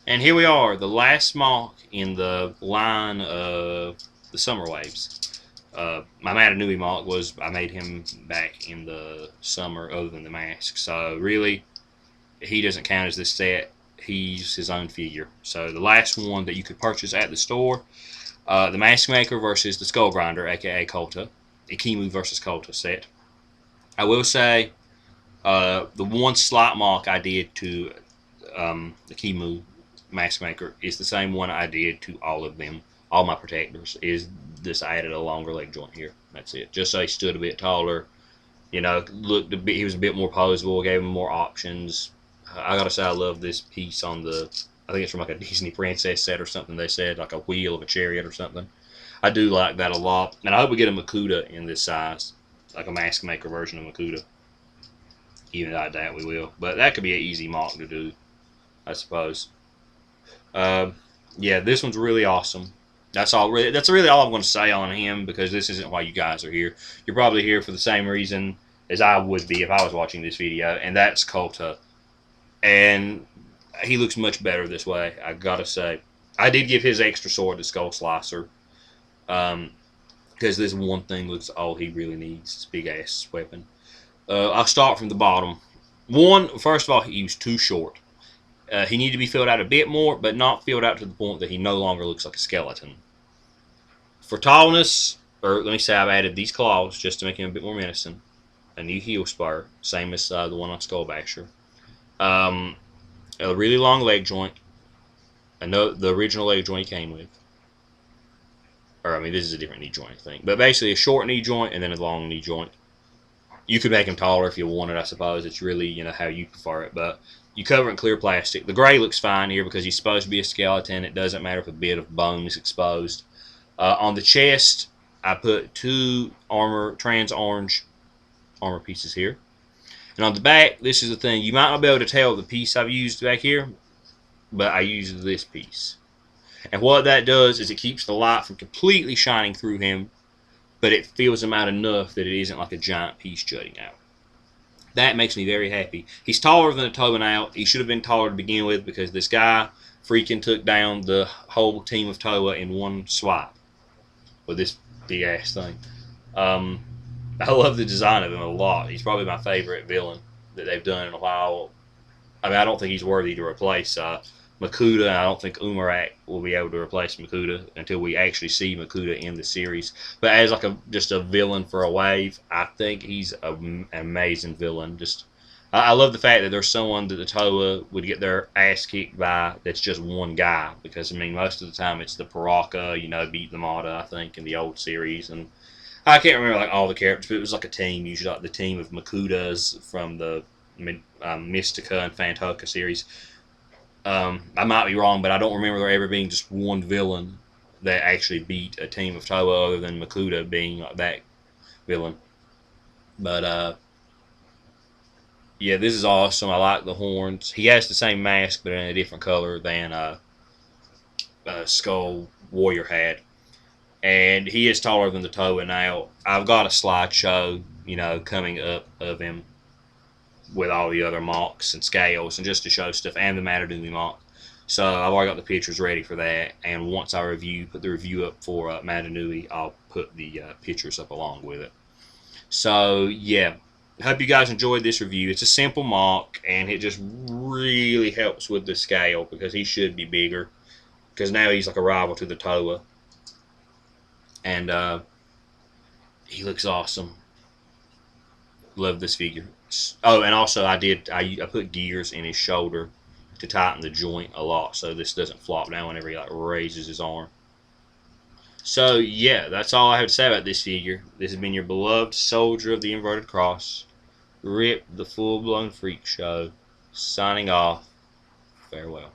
And here we are, the last MOC in the line of the Summer Waves. My Matanui MOC was, I made him back in the summer other than the mask. So really, he doesn't count as this set. He's his own figure. So the last one that you could purchase at the store, the Mask Maker versus the Skull Grinder, aka Kulta. Ikimu versus Kulta set. I will say, the one slight MOC I did to the Ikimu Mask Maker is the same one I did to all of them. All my protectors is this. I added a longer leg joint here. That's it. Just so he stood a bit taller. You know, looked a bit. He was a bit more posable. Gave him more options. I gotta say, I love this piece on the. I think it's from like a Disney princess set or something. They said like a wheel of a chariot or something. I do like that a lot, and I hope we get a Makuta in this size, like a Mask Maker version of Makuta. Even though I doubt we will, but that could be an easy MOC to do, I suppose. Yeah, this one's really awesome. That's all. That's really all I'm going to say on him, because this isn't why you guys are here. You're probably here for the same reason as I would be if I was watching this video, and that's Kulta. And he looks much better this way, I gotta say. I did give his extra sword the Skull Slicer, because this one thing looks all he really needs. This big ass weapon. I'll start from the bottom. First of all, he was too short. He needed to be filled out a bit more, but not filled out to the point that he no longer looks like a skeleton. For tallness, or let me say I've added these claws just to make him a bit more menacing. A new heel spur, same as the one on Skullbasher. A really long leg joint. The original leg joint he came with. Or, I mean, this is a different knee joint, I think. But basically a short knee joint and then a long knee joint. You could make him taller if you wanted, I suppose. It's really, you know, how you prefer it. But you cover it in clear plastic. The gray looks fine here because he's supposed to be a skeleton. It doesn't matter if a bit of bone is exposed. On the chest, I put two trans orange armor pieces here. And on the back, this is the thing. You might not be able to tell the piece I've used back here, but I used this piece. And what that does is it keeps the light from completely shining through him, but it fills him out enough that it isn't like a giant piece jutting out. That makes me very happy. He's taller than a Toa now. He should have been taller to begin with, because this guy freaking took down the whole team of Toa in one swipe with this big ass thing. I love the design of him a lot. He's probably my favorite villain that they've done in a while. I mean, I don't think he's worthy to replace Makuta, and I don't think Umarak will be able to replace Makuta until we actually see Makuta in the series. But as like just a villain for a wave, I think he's an amazing villain. I love the fact that there's someone that the Toa would get their ass kicked by that's just one guy, because I mean most of the time it's the Paraka, you know, beat the Mata, I think, in the old series, and I can't remember like all the characters, but it was like a team, usually like the team of Makutas from the Mystica and Fantoka series. I might be wrong, but I don't remember there ever being just one villain that actually beat a team of Toa other than Makuta being that villain. But yeah, this is awesome. I like the horns. He has the same mask, but in a different color than Skull Warrior had. And he is taller than the Toa now. I've got a slideshow, you know, coming up of him with all the other MOCs and scales, and just to show stuff, and the Matanui MOC. So I've already got the pictures ready for that. And once I put the review up for Matanui, I'll put the pictures up along with it. So yeah, I hope you guys enjoyed this review. It's a simple MOC, and it just really helps with the scale, because he should be bigger, because now he's like a rival to the Toa. And he looks awesome. Love this figure. Oh, and also I put gears in his shoulder to tighten the joint a lot, so this doesn't flop down whenever he like raises his arm. So yeah, that's all I have to say about this figure. This has been your beloved soldier of the inverted cross, Rip the full-blown freak show, signing off. Farewell.